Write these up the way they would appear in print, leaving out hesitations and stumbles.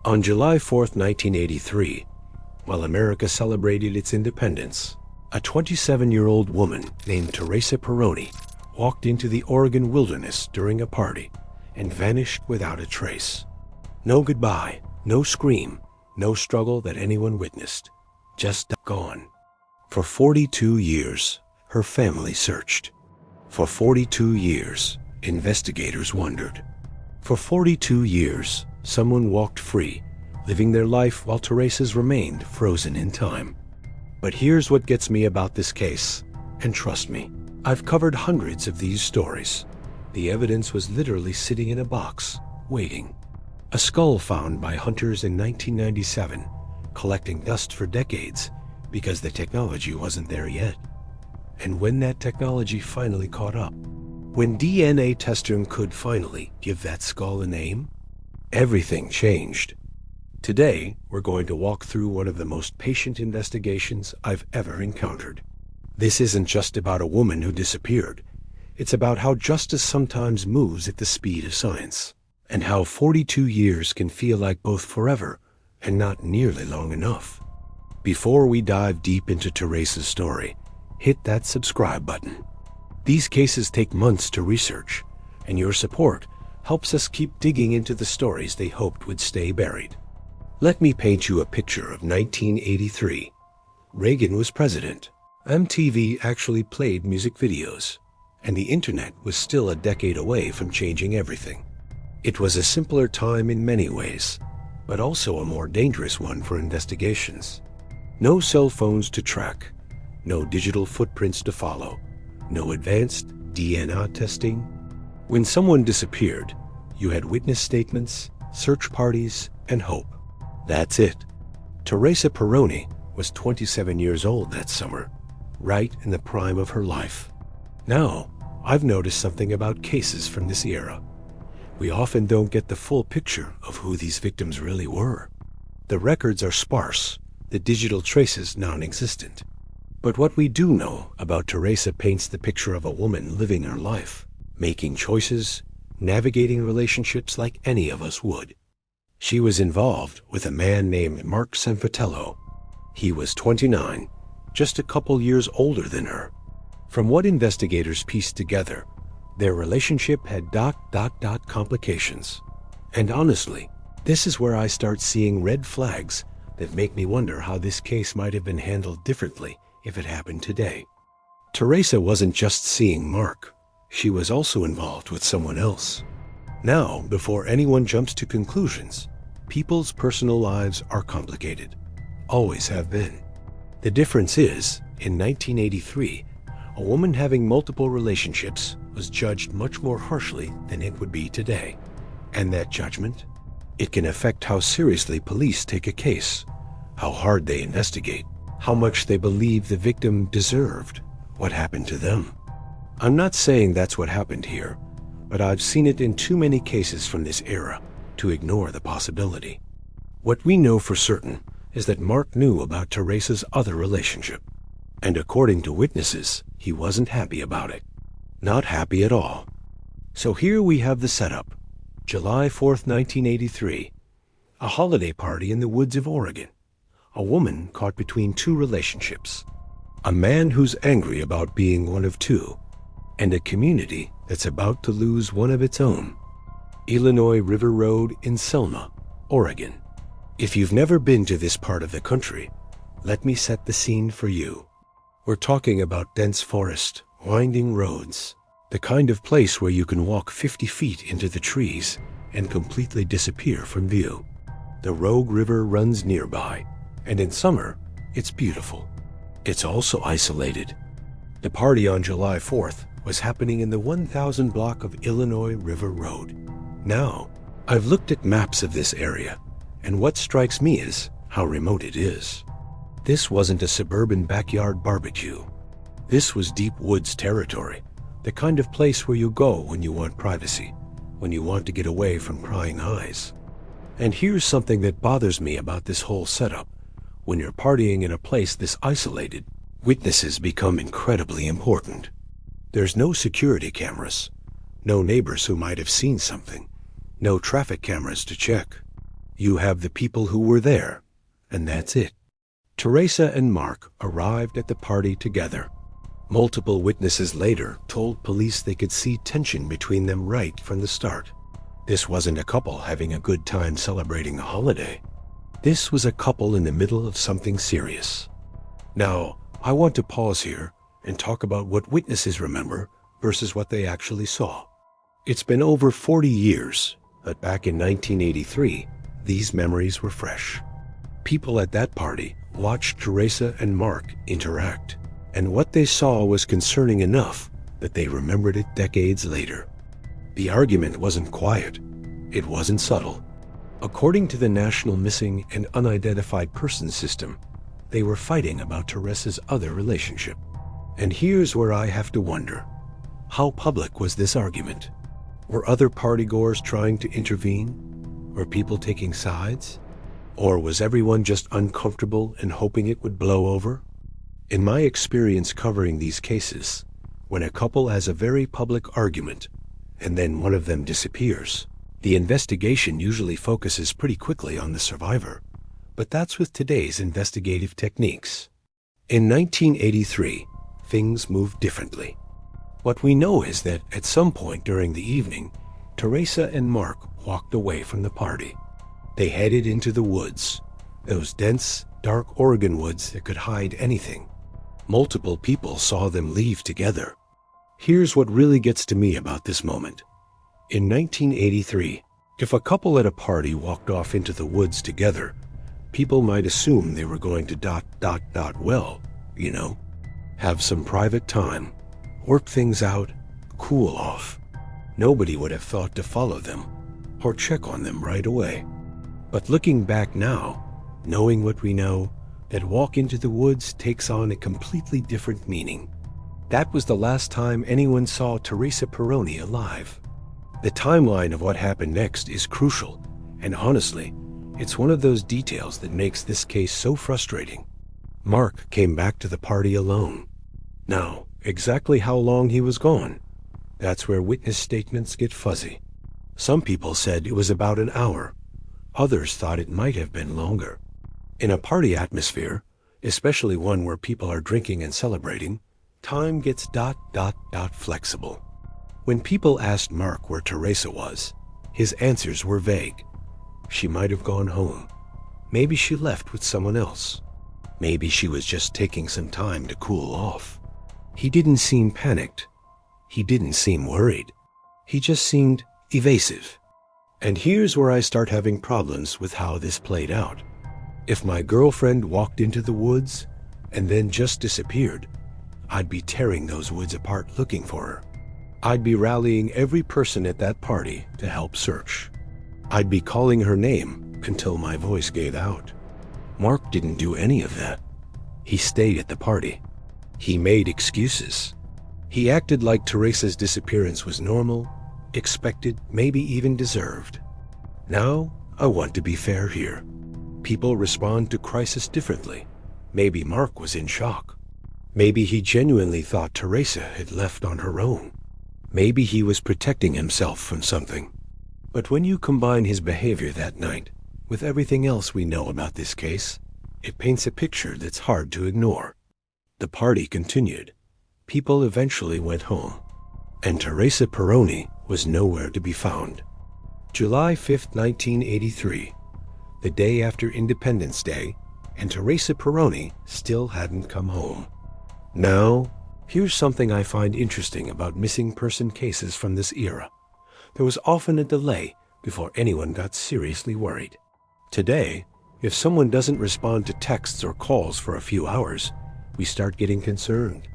On July 4th, 1983, while America celebrated its independence, a 27-year-old woman named Teresa Peroni walked into the Oregon wilderness during a party and vanished without a trace. No goodbye, no scream, no struggle that anyone witnessed. Just gone. For 42 years, her family searched. For 42 years, investigators wondered. For 42 years, someone walked free, living their life while Teresa's remained frozen in time. But here's what gets me about this case, and trust me, I've covered hundreds of these stories. The evidence was literally sitting in a box, waiting. A skull found by hunters in 1997, collecting dust for decades because the technology wasn't there yet. And when that technology finally caught up, when DNA testing could finally give that skull a name, everything changed. Today, we're going to walk through one of the most patient investigations I've ever encountered. This isn't just about a woman who disappeared. It's about how justice sometimes moves at the speed of science, and how 42 years can feel like both forever and not nearly long enough. Before we dive deep into Teresa's story, hit that subscribe button. These cases take months to research, and your support helps us keep digging into the stories they hoped would stay buried. Let me paint you a picture of 1983. Reagan was president. MTV actually played music videos, and the internet was still a decade away from changing everything. It was a simpler time in many ways, but also a more dangerous one for investigations. No cell phones to track, no digital footprints to follow, no advanced DNA testing. When someone disappeared, you had witness statements, search parties, and hope. That's it. Teresa Peroni was 27 years old that summer, right in the prime of her life. Now, I've noticed something about cases from this era. We often don't get the full picture of who these victims really were. The records are sparse, the digital traces non-existent. But what we do know about Teresa paints the picture of a woman living her life, making choices, navigating relationships like any of us would. She was involved with a man named Mark Sanfatello. He was 29, just a couple years older than her. From what investigators pieced together, their relationship had ... complications. And honestly, this is where I start seeing red flags that make me wonder how this case might have been handled differently if it happened today. Teresa wasn't just seeing Mark. She was also involved with someone else. Now, before anyone jumps to conclusions, people's personal lives are complicated. Always have been. The difference is, in 1983, a woman having multiple relationships was judged much more harshly than it would be today. And that judgment? It can affect how seriously police take a case, how hard they investigate, how much they believe the victim deserved what happened to them. I'm not saying that's what happened here, but I've seen it in too many cases from this era to ignore the possibility. What we know for certain is that Mark knew about Teresa's other relationship, and according to witnesses, he wasn't happy about it. Not happy at all. So here we have the setup. July 4th, 1983. A holiday party in the woods of Oregon. A woman caught between two relationships. A man who's angry about being one of two. And a community that's about to lose one of its own. Illinois River Road in Selma, Oregon. If you've never been to this part of the country, let me set the scene for you. We're talking about dense forest, winding roads, the kind of place where you can walk 50 feet into the trees and completely disappear from view. The Rogue River runs nearby, and in summer, it's beautiful. It's also isolated. The party on July 4th was happening in the 1000 block of Illinois River Road. Now, I've looked at maps of this area, and what strikes me is how remote it is. This wasn't a suburban backyard barbecue. This was deep woods territory, the kind of place where you go when you want privacy, when you want to get away from prying eyes. And here's something that bothers me about this whole setup. When you're partying in a place this isolated, witnesses become incredibly important. There's no security cameras, no neighbors who might have seen something, no traffic cameras to check. You have the people who were there, and that's it. Teresa and Mark arrived at the party together. Multiple witnesses later told police they could see tension between them right from the start. This wasn't a couple having a good time celebrating a holiday. This was a couple in the middle of something serious. Now, I want to pause here and talk about what witnesses remember versus what they actually saw. It's been over 40 years, but back in 1983, these memories were fresh. People at that party watched Teresa and Mark interact, and what they saw was concerning enough that they remembered it decades later. The argument wasn't quiet. It wasn't subtle. According to the National Missing and Unidentified Persons System, they were fighting about Teresa's other relationship. And here's where I have to wonder, how public was this argument? Were other partygoers trying to intervene? Were people taking sides? Or was everyone just uncomfortable and hoping it would blow over? In my experience covering these cases, when a couple has a very public argument, and then one of them disappears, the investigation usually focuses pretty quickly on the survivor. But that's with today's investigative techniques. In 1983, things moved differently. What we know is that at some point during the evening, Teresa and Mark walked away from the party. They headed into the woods, those dense, dark Oregon woods that could hide anything. Multiple people saw them leave together. Here's what really gets to me about this moment. In 1983, if a couple at a party walked off into the woods together, people might assume they were going to have some private time, work things out, cool off. Nobody would have thought to follow them or check on them right away. But looking back now, knowing what we know, that walk into the woods takes on a completely different meaning. That was the last time anyone saw Teresa Peroni alive. The timeline of what happened next is crucial, and honestly, it's one of those details that makes this case so frustrating. Mark came back to the party alone. Now, exactly how long he was gone, that's where witness statements get fuzzy. Some people said it was about an hour. Others thought it might have been longer. In a party atmosphere, especially one where people are drinking and celebrating, time gets flexible. When people asked Mark where Teresa was, his answers were vague. She might have gone home. Maybe she left with someone else. Maybe she was just taking some time to cool off. He didn't seem panicked. He didn't seem worried. He just seemed evasive. And here's where I start having problems with how this played out. If my girlfriend walked into the woods and then just disappeared, I'd be tearing those woods apart looking for her. I'd be rallying every person at that party to help search. I'd be calling her name until my voice gave out. Mark didn't do any of that. He stayed at the party. He made excuses. He acted like Teresa's disappearance was normal, expected, maybe even deserved. Now, I want to be fair here. People respond to crisis differently. Maybe Mark was in shock. Maybe he genuinely thought Teresa had left on her own. Maybe he was protecting himself from something. But when you combine his behavior that night with everything else we know about this case, it paints a picture that's hard to ignore. The party continued. People eventually went home. And Teresa Peroni was nowhere to be found. July 5th, 1983, the day after Independence Day, and Teresa Peroni still hadn't come home. Now, here's something I find interesting about missing person cases from this era. There was often a delay before anyone got seriously worried. Today, if someone doesn't respond to texts or calls for a few hours, we start getting concerned.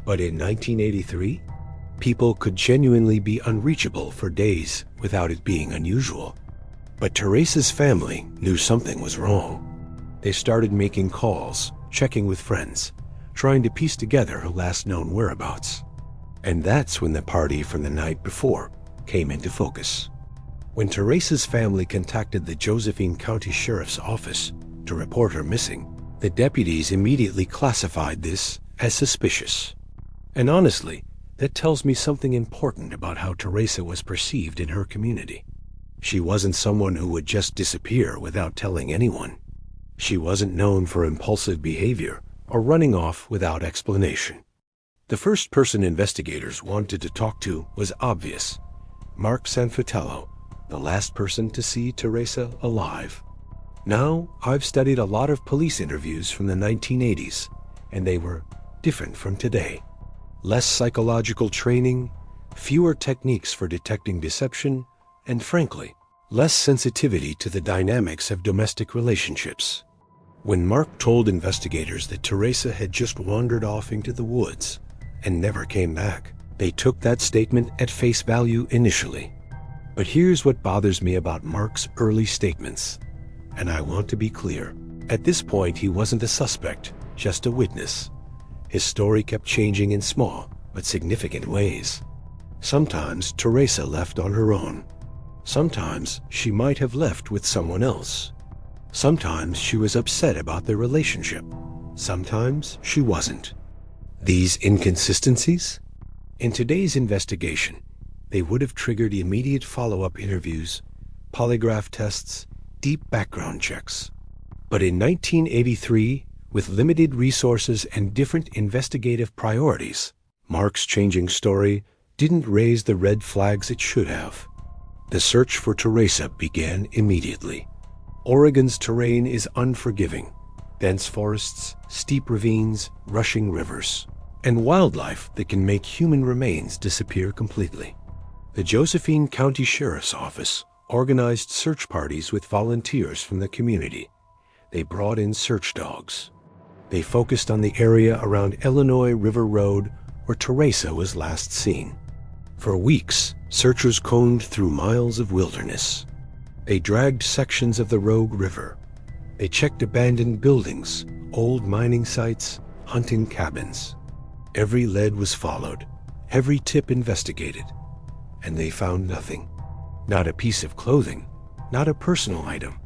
But in 1983, people could genuinely be unreachable for days without it being unusual. But Teresa's family knew something was wrong. They started making calls, checking with friends, trying to piece together her last known whereabouts. And that's when the party from the night before came into focus. When Teresa's family contacted the Josephine County Sheriff's Office to report her missing, the deputies immediately classified this as suspicious. And honestly, that tells me something important about how Teresa was perceived in her community. She wasn't someone who would just disappear without telling anyone. She wasn't known for impulsive behavior or running off without explanation. The first person investigators wanted to talk to was obvious: Mark Sanfratello, the last person to see Teresa alive. Now, I've studied a lot of police interviews from the 1980s, and they were different from today. Less psychological training, fewer techniques for detecting deception, and frankly, less sensitivity to the dynamics of domestic relationships. When Mark told investigators that Teresa had just wandered off into the woods and never came back, they took that statement at face value initially. But here's what bothers me about Mark's early statements, and I want to be clear. At this point, he wasn't a suspect, just a witness. His story kept changing in small but significant ways. Sometimes Teresa left on her own. Sometimes she might have left with someone else. Sometimes she was upset about their relationship. Sometimes she wasn't. These inconsistencies? In today's investigation, they would have triggered immediate follow-up interviews, polygraph tests, deep background checks. But in 1983, with limited resources and different investigative priorities, Mark's changing story didn't raise the red flags it should have. The search for Teresa began immediately. Oregon's terrain is unforgiving: dense forests, steep ravines, rushing rivers, and wildlife that can make human remains disappear completely. The Josephine County Sheriff's Office organized search parties with volunteers from the community. They brought in search dogs. They focused on the area around Illinois River Road where Teresa was last seen. For weeks, searchers combed through miles of wilderness. They dragged sections of the Rogue River. They checked abandoned buildings, old mining sites, hunting cabins. Every lead was followed, every tip investigated, and they found nothing. Not a piece of clothing, not a personal item,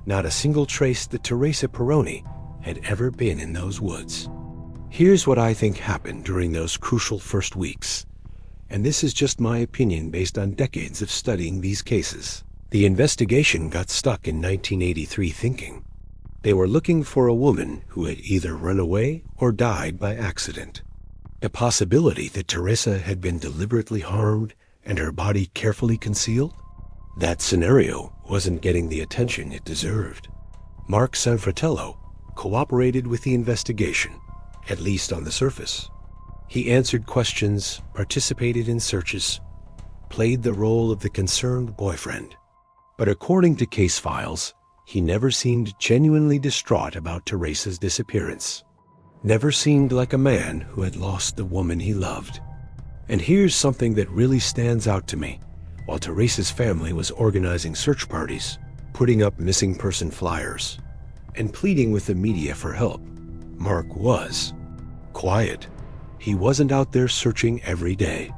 not a single trace that Teresa Peroni had ever been in those woods. Here's what I think happened during those crucial first weeks, and this is just my opinion based on decades of studying these cases. The investigation got stuck in 1983 thinking. They were looking for a woman who had either run away or died by accident. The possibility that Teresa had been deliberately harmed and her body carefully concealed? That scenario wasn't getting the attention it deserved. Mark Sanfratello cooperated with the investigation, at least on the surface. He answered questions, participated in searches, played the role of the concerned boyfriend. But according to case files, he never seemed genuinely distraught about Teresa's disappearance. Never seemed like a man who had lost the woman he loved. And here's something that really stands out to me. While Teresa's family was organizing search parties, putting up missing person flyers, and pleading with the media for help, Mark was quiet. He wasn't out there searching every day.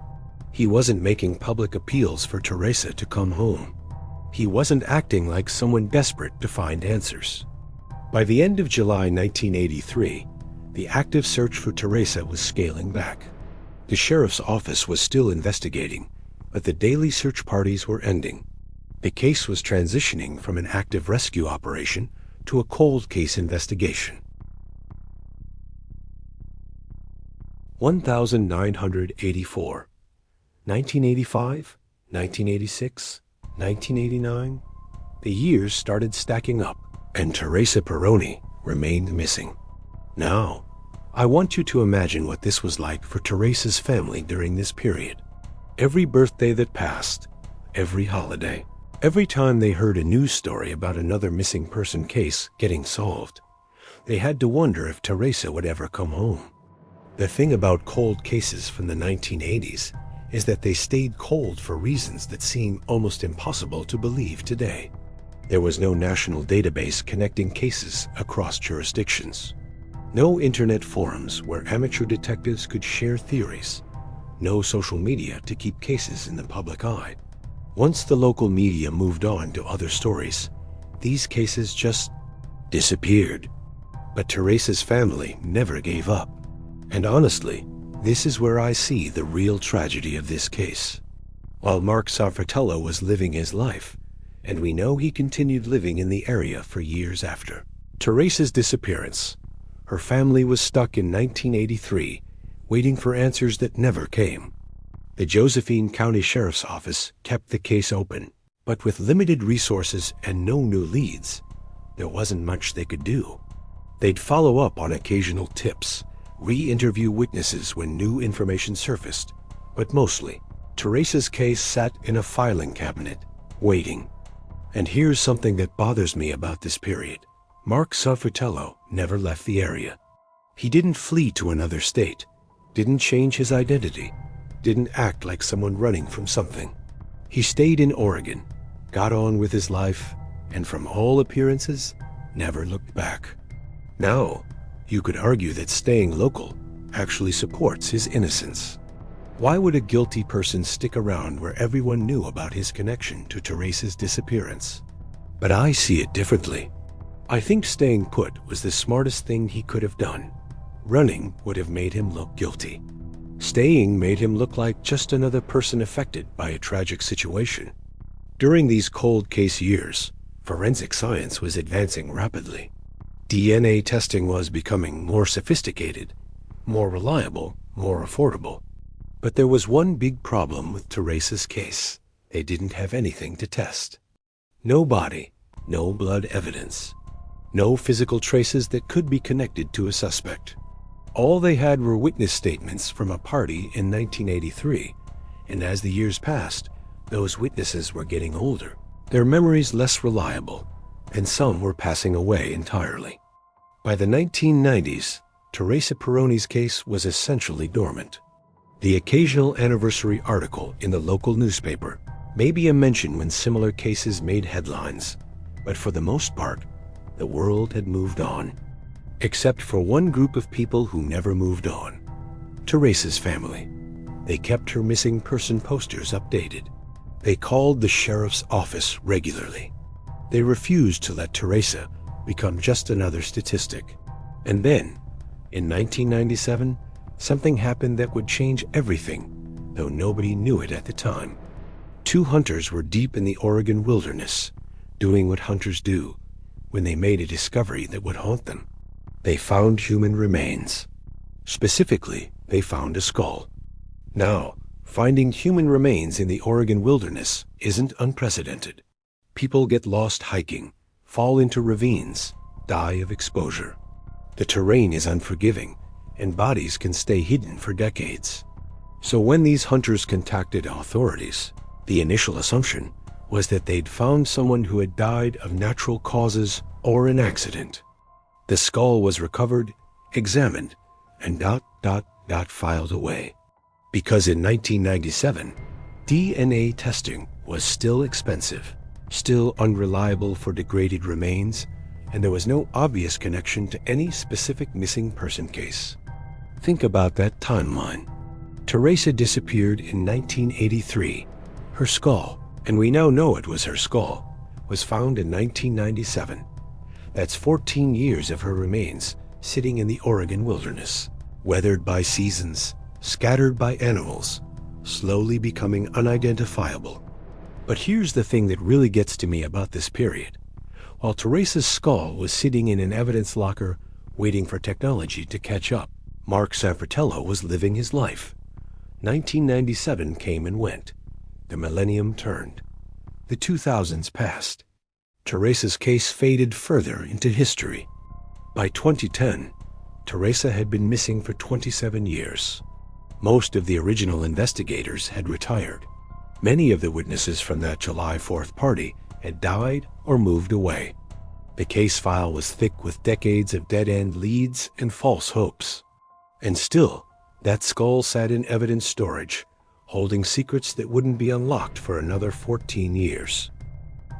He wasn't making public appeals for Teresa to come home. He wasn't acting like someone desperate to find answers. By the end of July 1983, the active search for Teresa was scaling back. The sheriff's office was still investigating, but the daily search parties were ending. The case was transitioning from an active rescue operation to a cold case investigation. 1984, 1985, 1986, 1989. The years started stacking up, and Teresa Peroni remained missing. Now, I want you to imagine what this was like for Teresa's family during this period. Every birthday that passed, every holiday, every time they heard a news story about another missing person case getting solved, they had to wonder if Teresa would ever come home. The thing about cold cases from the 1980s is that they stayed cold for reasons that seem almost impossible to believe today. There was no national database connecting cases across jurisdictions. No internet forums where amateur detectives could share theories. No social media to keep cases in the public eye. Once the local media moved on to other stories, these cases just disappeared. But Teresa's family never gave up. And honestly, this is where I see the real tragedy of this case. While Mark Sanfratello was living his life, and we know he continued living in the area for years after. Teresa's disappearance. Her family was stuck in 1983, waiting for answers that never came. The Josephine County Sheriff's Office kept the case open, but with limited resources and no new leads, there wasn't much they could do. They'd follow up on occasional tips, re-interview witnesses when new information surfaced, but mostly, Teresa's case sat in a filing cabinet, waiting. And here's something that bothers me about this period. Mark Sanfratello never left the area. He didn't flee to another state, didn't change his identity, didn't act like someone running from something. He stayed in Oregon, got on with his life, and from all appearances, never looked back. Now, you could argue that staying local actually supports his innocence. Why would a guilty person stick around where everyone knew about his connection to Teresa's disappearance? But I see it differently. I think staying put was the smartest thing he could have done. Running would have made him look guilty. Staying made him look like just another person affected by a tragic situation. During these cold case years, forensic science was advancing rapidly. DNA testing was becoming more sophisticated, more reliable, more affordable. But there was one big problem with Teresa's case. They didn't have anything to test. No body, no blood evidence, no physical traces that could be connected to a suspect. All they had were witness statements from a party in 1983, and as the years passed, those witnesses were getting older, their memories less reliable, and some were passing away entirely. By the 1990s, Teresa Peroni's case was essentially dormant. The occasional anniversary article in the local newspaper, maybe a mention when similar cases made headlines, but for the most part, the world had moved on. Except for one group of people who never moved on. Teresa's family. They kept her missing person posters updated. They called the sheriff's office regularly. They refused to let Teresa become just another statistic. And then, in 1997, something happened that would change everything, though nobody knew it at the time. Two hunters were deep in the Oregon wilderness, doing what hunters do, when they made a discovery that would haunt them. They found human remains. Specifically, they found a skull. Now, finding human remains in the Oregon wilderness isn't unprecedented. People get lost hiking, fall into ravines, die of exposure. The terrain is unforgiving, and bodies can stay hidden for decades. So when these hunters contacted authorities, the initial assumption was that they'd found someone who had died of natural causes or an accident. The skull was recovered, examined, and filed away. Because in 1997, DNA testing was still expensive, still unreliable for degraded remains, and there was no obvious connection to any specific missing person case. Think about that timeline. Teresa disappeared in 1983. Her skull, and we now know it was her skull, was found in 1997. That's 14 years of her remains sitting in the Oregon wilderness, weathered by seasons, scattered by animals, slowly becoming unidentifiable. But here's the thing that really gets to me about this period. While Teresa's skull was sitting in an evidence locker waiting for technology to catch up, Mark Sanfratello was living his life. 1997 came and went. The millennium turned. The 2000s passed. Teresa's case faded further into history. By 2010, Teresa had been missing for 27 years. Most of the original investigators had retired. Many of the witnesses from that July 4th party had died or moved away. The case file was thick with decades of dead-end leads and false hopes. And still, that skull sat in evidence storage, holding secrets that wouldn't be unlocked for another 14 years.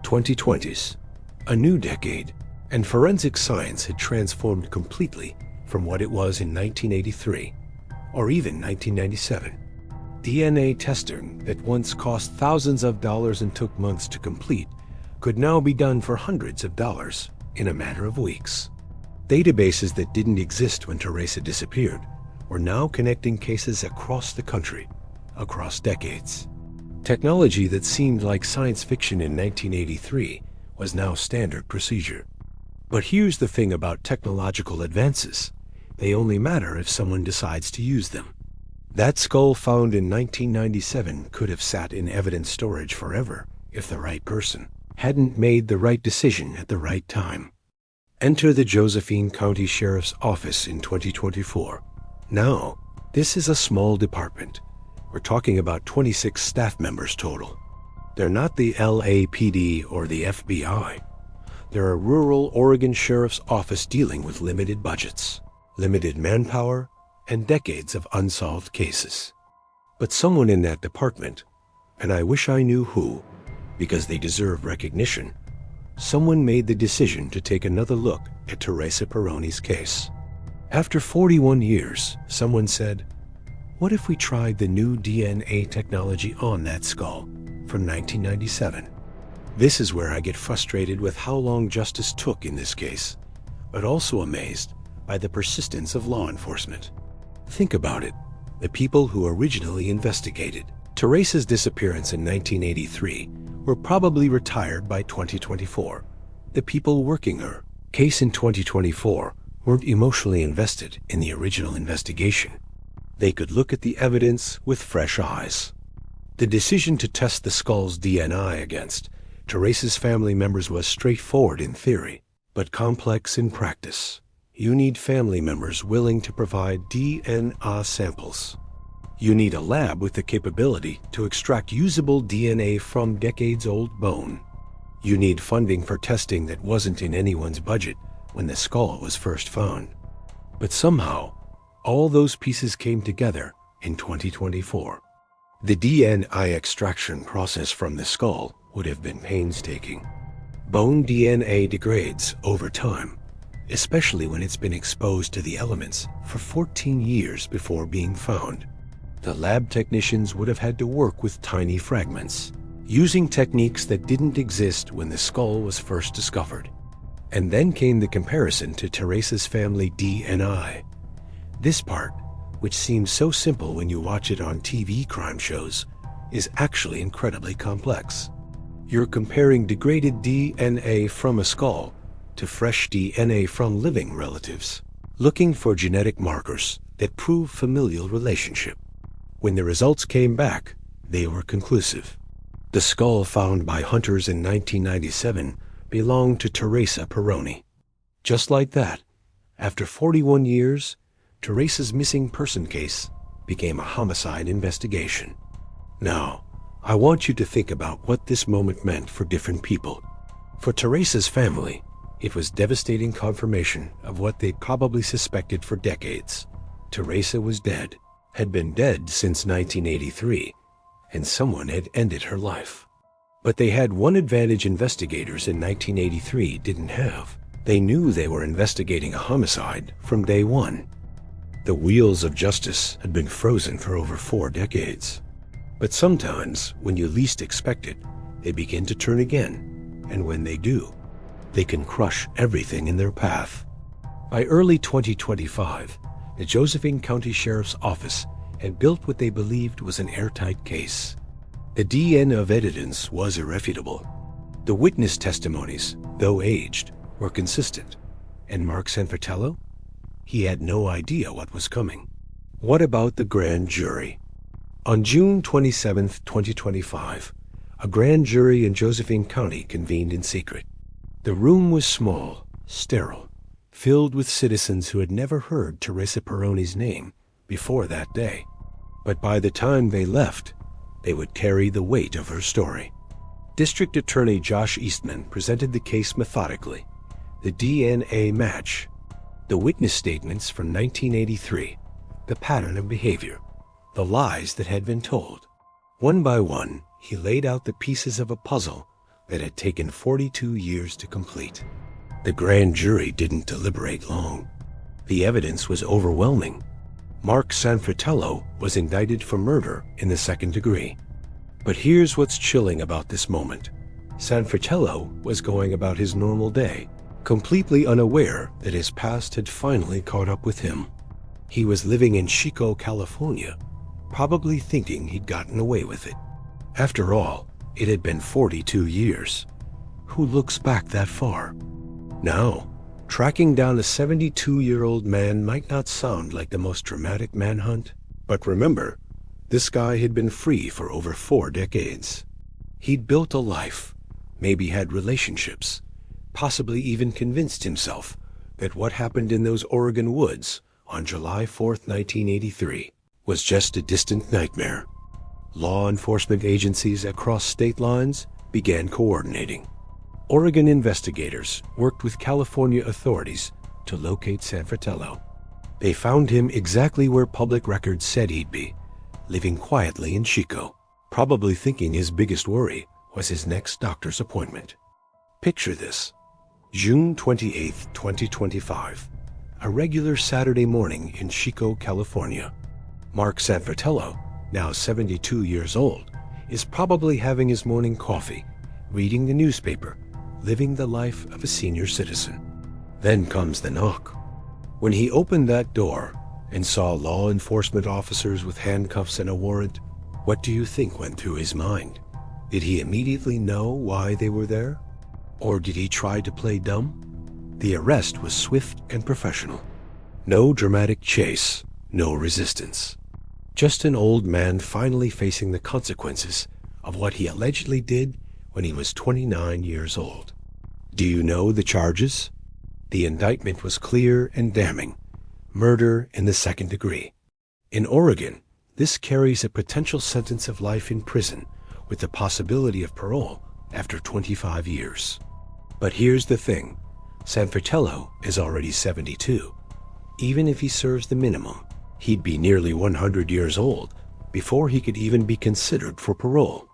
2020s, a new decade, and forensic science had transformed completely from what it was in 1983, or even 1997. DNA testing that once cost thousands of dollars and took months to complete could now be done for hundreds of dollars in a matter of weeks. Databases that didn't exist when Teresa disappeared were now connecting cases across the country, across decades. Technology that seemed like science fiction in 1983 was now standard procedure. But here's the thing about technological advances. They only matter if someone decides to use them. That skull found in 1997 could have sat in evidence storage forever if the right person hadn't made the right decision at the right time. Enter the Josephine County Sheriff's Office in 2024. Now, this is a small department. We're talking about 26 staff members total. They're not the LAPD or the FBI. They're a rural Oregon Sheriff's Office dealing with limited budgets, limited manpower, and decades of unsolved cases. But someone in that department, and I wish I knew who, because they deserve recognition, someone made the decision to take another look at Teresa Peroni's case. After 41 years, someone said, "What if we tried the new DNA technology on that skull from 1997? This is where I get frustrated with how long justice took in this case, but also amazed by the persistence of law enforcement. Think about it. The people who originally investigated Teresa's disappearance in 1983 were probably retired by 2024. The people working her case in 2024 weren't emotionally invested in the original investigation. They could look at the evidence with fresh eyes. The decision to test the skull's DNA against Teresa's family members was straightforward in theory, but complex in practice. You need family members willing to provide DNA samples. You need a lab with the capability to extract usable DNA from decades-old bone. You need funding for testing that wasn't in anyone's budget when the skull was first found. But somehow, all those pieces came together in 2024. The DNA extraction process from the skull would have been painstaking. Bone DNA degrades over time, especially when it's been exposed to the elements for 14 years before being found. The lab technicians would have had to work with tiny fragments, using techniques that didn't exist when the skull was first discovered. And then came the comparison to Teresa's family DNA. This part, which seems so simple when you watch it on TV crime shows, is actually incredibly complex. You're comparing degraded DNA from a skull to fresh DNA from living relatives, looking for genetic markers that prove familial relationship. When the results came back, they were conclusive. The skull found by hunters in 1997 belonged to Teresa Peroni. Just like that, after 41 years, Teresa's missing person case became a homicide investigation. Now, I want you to think about what this moment meant for different people. For Teresa's family, it was devastating confirmation of what they'd probably suspected for decades. Teresa was dead, had been dead since 1983, and someone had ended her life. But they had one advantage investigators in 1983 didn't have. They knew they were investigating a homicide from day one. The wheels of justice had been frozen for over 4 decades. But sometimes, when you least expect it, they begin to turn again, and when they do, they can crush everything in their path. By early 2025, the Josephine County Sheriff's Office had built what they believed was an airtight case. The DNA of evidence was irrefutable. The witness testimonies, though aged, were consistent. And Mark Sanfratello? He had no idea what was coming. What about the grand jury? On June 27, 2025, a grand jury in Josephine County convened in secret. The room was small, sterile, filled with citizens who had never heard Teresa Peroni's name before that day. But by the time they left, they would carry the weight of her story. District Attorney Josh Eastman presented the case methodically. The DNA match, the witness statements from 1983, the pattern of behavior, the lies that had been told. One by one, he laid out the pieces of a puzzle that had taken 42 years to complete. The grand jury didn't deliberate long. The evidence was overwhelming. Mark Sanfratello was indicted for murder in the 2nd degree. But here's what's chilling about this moment. Sanfratello was going about his normal day, completely unaware that his past had finally caught up with him. He was living in Chico, California, probably thinking he'd gotten away with it. After all, it had been 42 years. Who looks back that far? Now, tracking down a 72-year-old man might not sound like the most dramatic manhunt, but remember, this guy had been free for over 4 decades. He'd built a life, maybe had relationships, possibly even convinced himself that what happened in those Oregon woods on July 4th, 1983, was just a distant nightmare. Law enforcement agencies across state lines began coordinating. Oregon investigators worked with California authorities to locate Sanfratello. They found him exactly where public records said he'd be, living quietly in Chico, probably thinking his biggest worry was his next doctor's appointment. Picture this. June 28, 2025, a regular Saturday morning in Chico, California. Mark Sanfratello, now 72 years old, is probably having his morning coffee, reading the newspaper, living the life of a senior citizen. Then comes the knock. When he opened that door and saw law enforcement officers with handcuffs and a warrant, what do you think went through his mind? Did he immediately know why they were there? Or did he try to play dumb? The arrest was swift and professional. No dramatic chase, no resistance. Just an old man finally facing the consequences of what he allegedly did when he was 29 years old. Do you know the charges? The indictment was clear and damning. Murder in the second degree. In Oregon, this carries a potential sentence of life in prison with the possibility of parole after 25 years. But here's the thing. Sanfratello is already 72. Even if he serves the minimum, he'd be nearly 100 years old before he could even be considered for parole.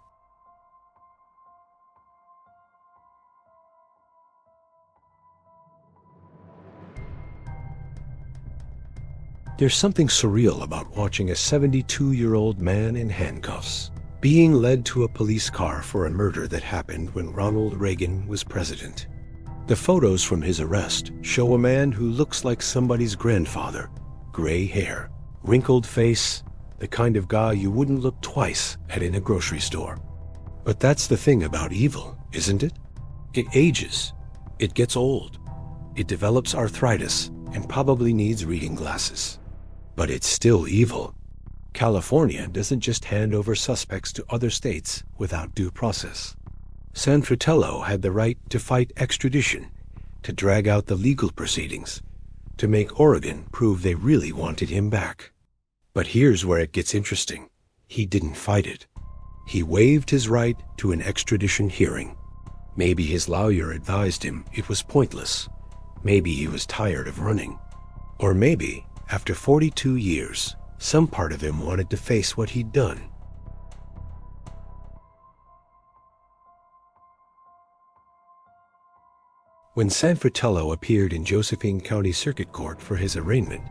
There's something surreal about watching a 72-year-old man in handcuffs, being led to a police car for a murder that happened when Ronald Reagan was president. The photos from his arrest show a man who looks like somebody's grandfather. Gray hair, wrinkled face, the kind of guy you wouldn't look twice at in a grocery store. But that's the thing about evil, isn't it? It ages. It gets old. It develops arthritis and probably needs reading glasses. But it's still evil. California doesn't just hand over suspects to other states without due process. Sanfratello had the right to fight extradition, to drag out the legal proceedings, to make Oregon prove they really wanted him back. But here's where it gets interesting. He didn't fight it. He waived his right to an extradition hearing. Maybe his lawyer advised him it was pointless. Maybe he was tired of running. Or maybe, after 42 years, some part of him wanted to face what he'd done. When Sanfratello appeared in Josephine County Circuit Court for his arraignment,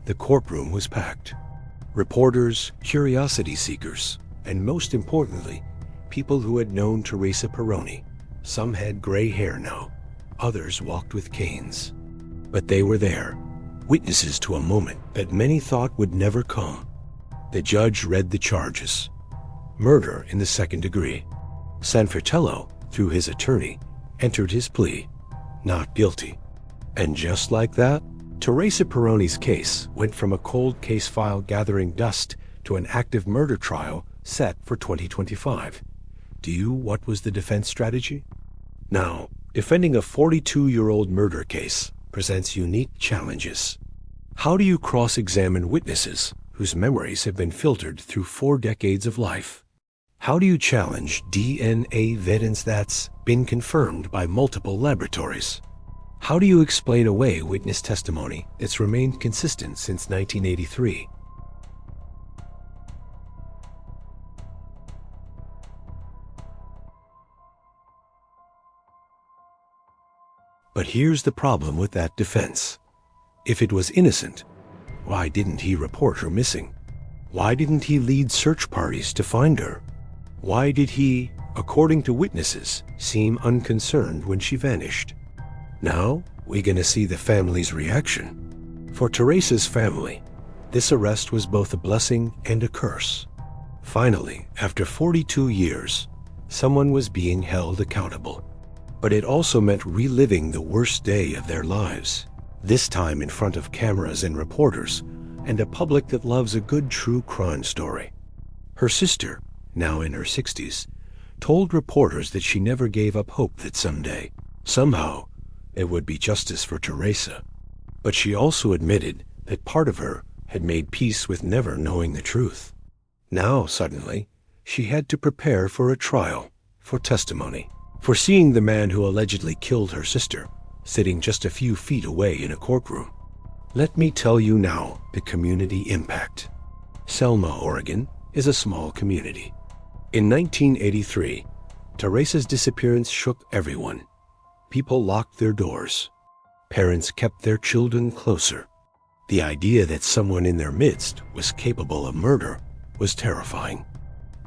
the courtroom was packed. Reporters, curiosity seekers, and most importantly, people who had known Teresa Peroni. Some had gray hair now, others walked with canes. But they were there, witnesses to a moment that many thought would never come. The judge read the charges. Murder in the second degree. Sanfratello, through his attorney, entered his plea. Not guilty. And just like that, Teresa Peroni's case went from a cold case file gathering dust to an active murder trial set for 2025. What was the defense strategy? Now, defending a 42-year-old murder case presents unique challenges. How do you cross-examine witnesses whose memories have been filtered through 4 decades of life? How do you challenge DNA evidence that's been confirmed by multiple laboratories? How do you explain away witness testimony that's remained consistent since 1983? But here's the problem with that defense. If it was innocent, why didn't he report her missing? Why didn't he lead search parties to find her? Why did he, according to witnesses, seem unconcerned when she vanished? Now, we're gonna see the family's reaction. For Teresa's family, this arrest was both a blessing and a curse. Finally, after 42 years, someone was being held accountable. But it also meant reliving the worst day of their lives, this time in front of cameras and reporters, and a public that loves a good true crime story. Her sister, now in her 60s, told reporters that she never gave up hope that someday, somehow, there would be justice for Teresa. But she also admitted that part of her had made peace with never knowing the truth. Now, suddenly, she had to prepare for a trial, for testimony, for seeing the man who allegedly killed her sister, sitting just a few feet away in a courtroom. Let me tell you now the community impact. Selma, Oregon, is a small community. In 1983, Teresa's disappearance shook everyone. People locked their doors. Parents kept their children closer. The idea that someone in their midst was capable of murder was terrifying.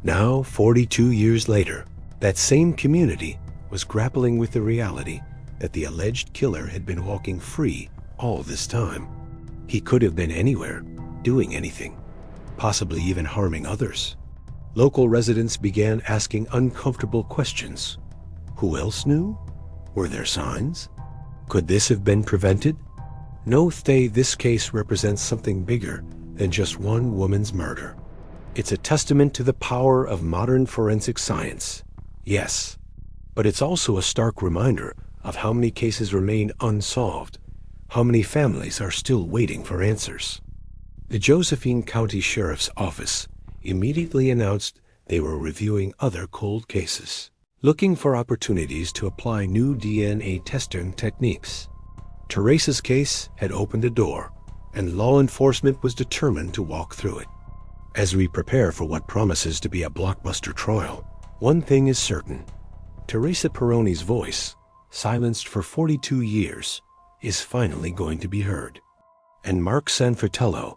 Now, 42 years later, that same community was grappling with the reality that the alleged killer had been walking free all this time. He could have been anywhere, doing anything, possibly even harming others. Local residents began asking uncomfortable questions. Who else knew? Were there signs? Could this have been prevented? No, this case represents something bigger than just one woman's murder. It's a testament to the power of modern forensic science, yes, but it's also a stark reminder of how many cases remain unsolved, how many families are still waiting for answers. The Josephine County Sheriff's Office immediately announced they were reviewing other cold cases, looking for opportunities to apply new DNA testing techniques. Teresa's case had opened a door, and law enforcement was determined to walk through it. As we prepare for what promises to be a blockbuster trial, one thing is certain. Teresa Peroni's voice, silenced for 42 years, is finally going to be heard. And Mark Sanfratello,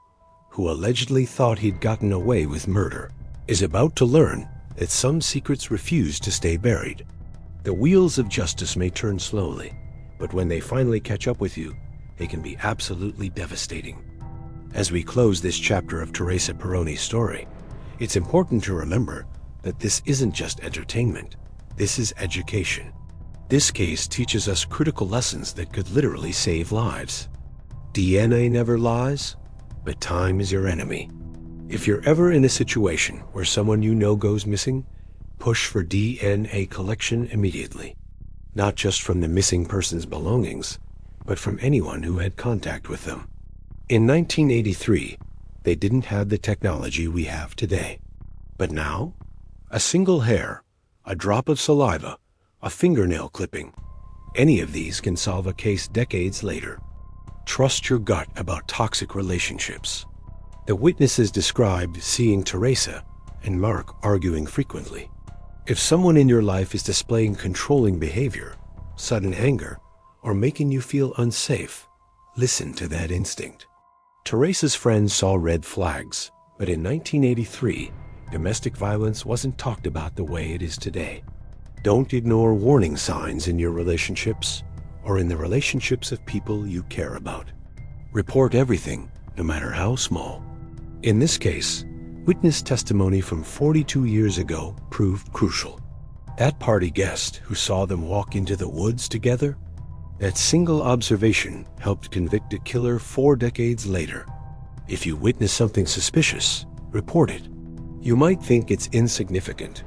who allegedly thought he'd gotten away with murder, is about to learn that some secrets refuse to stay buried. The wheels of justice may turn slowly, but when they finally catch up with you, they can be absolutely devastating. As we close this chapter of Teresa Peroni's story, it's important to remember that this isn't just entertainment. This is education. This case teaches us critical lessons that could literally save lives. DNA never lies, but time is your enemy. If you're ever in a situation where someone you know goes missing, push for DNA collection immediately. Not just from the missing person's belongings, but from anyone who had contact with them. In 1983, they didn't have the technology we have today. But now, a single hair, a drop of saliva, a fingernail clipping, any of these can solve a case decades later. Trust your gut about toxic relationships. The witnesses described seeing Teresa and Mark arguing frequently. If someone in your life is displaying controlling behavior, sudden anger, or making you feel unsafe, listen to that instinct. Teresa's friends saw red flags, but in 1983, domestic violence wasn't talked about the way it is today. Don't ignore warning signs in your relationships or in the relationships of people you care about. Report everything, no matter how small. In this case, witness testimony from 42 years ago proved crucial. That party guest who saw them walk into the woods together, that single observation helped convict a killer 4 decades later. If you witness something suspicious, report it. You might think it's insignificant,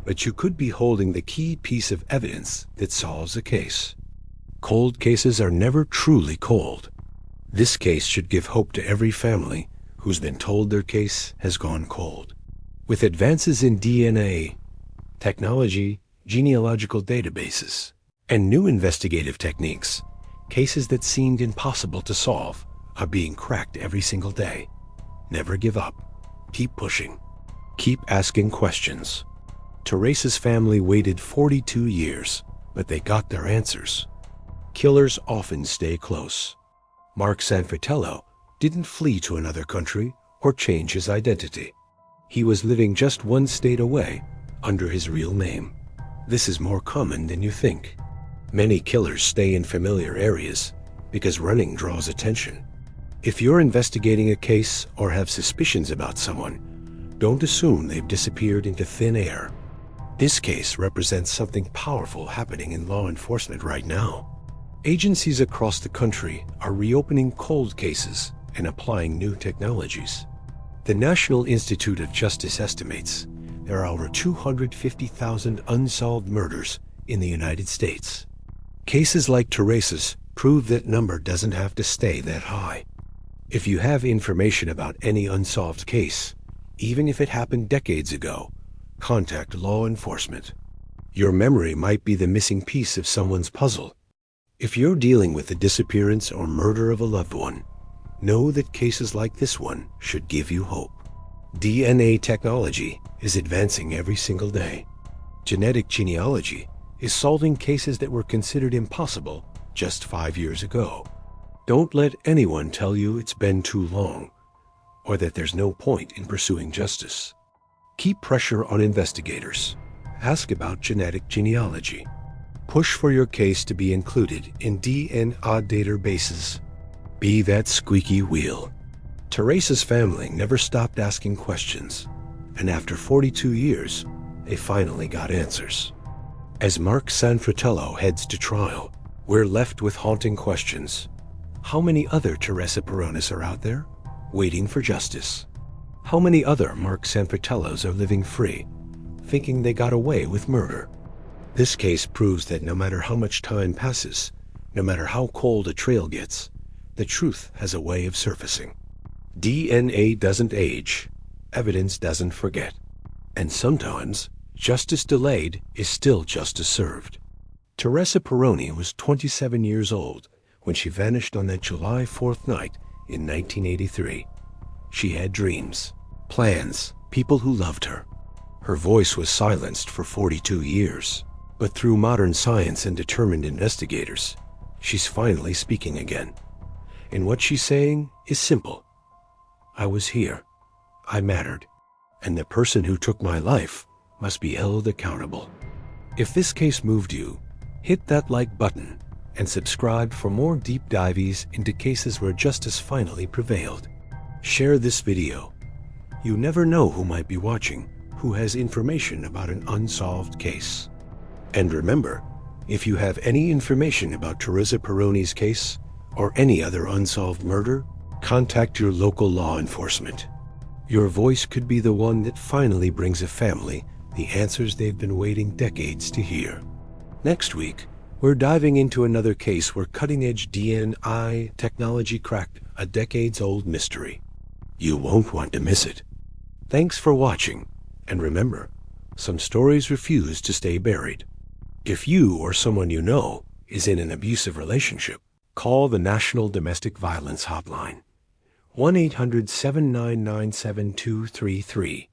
but you could be holding the key piece of evidence that solves a case. Cold cases are never truly cold. This case should give hope to every family who's been told their case has gone cold. With advances in DNA, technology, genealogical databases, and new investigative techniques, cases that seemed impossible to solve are being cracked every single day. Never give up. Keep pushing. Keep asking questions. Teresa's family waited 42 years, but they got their answers. Killers often stay close. Mark Sanfratello didn't flee to another country or change his identity. He was living just one state away under his real name. This is more common than you think. Many killers stay in familiar areas because running draws attention. If you're investigating a case or have suspicions about someone, Don't assume they've disappeared into thin air. This case represents something powerful happening in law enforcement right now. Agencies across the country are reopening cold cases and applying new technologies. The National Institute of Justice estimates there are over 250,000 unsolved murders in the United States. Cases like Teresa's prove that number doesn't have to stay that high. If you have information about any unsolved case, even if it happened decades ago, contact law enforcement. Your memory might be the missing piece of someone's puzzle. If you're dealing with the disappearance or murder of a loved one, know that cases like this one should give you hope. DNA technology is advancing every single day. Genetic genealogy is solving cases that were considered impossible just 5 years ago. Don't let anyone tell you it's been too long, or that there's no point in pursuing justice. Keep pressure on investigators. Ask about genetic genealogy. Push for your case to be included in DNA databases. Be that squeaky wheel. Teresa's family never stopped asking questions, and after 42 years, they finally got answers. As Mark Sanfratello heads to trial, we're left with haunting questions. How many other Teresa Peronis are out there, waiting for justice? How many other Mark Sanfratellos are living free, thinking they got away with murder? This case proves that no matter how much time passes, no matter how cold a trail gets, the truth has a way of surfacing. DNA doesn't age, evidence doesn't forget, and sometimes justice delayed is still justice served. Teresa Peroni was 27 years old when she vanished on that July 4th night in 1983. She had dreams, plans, people who loved her. Her voice was silenced for 42 years, but through modern science and determined investigators, she's finally speaking again. And what she's saying is simple. I was here, I mattered, and the person who took my life must be held accountable. If this case moved you, hit that like button and subscribe for more deep dives into cases where justice finally prevailed. Share this video. You never know who might be watching, who has information about an unsolved case. And remember, if you have any information about Teresa Peroni's case or any other unsolved murder, contact your local law enforcement. Your voice could be the one that finally brings a family the answers they've been waiting decades to hear. Next week, we're diving into another case where cutting-edge DNA technology cracked a decades-old mystery. You won't want to miss it. Thanks for watching, and remember, some stories refuse to stay buried. If you or someone you know is in an abusive relationship, call the National Domestic Violence Hotline, 1-800-799-7233.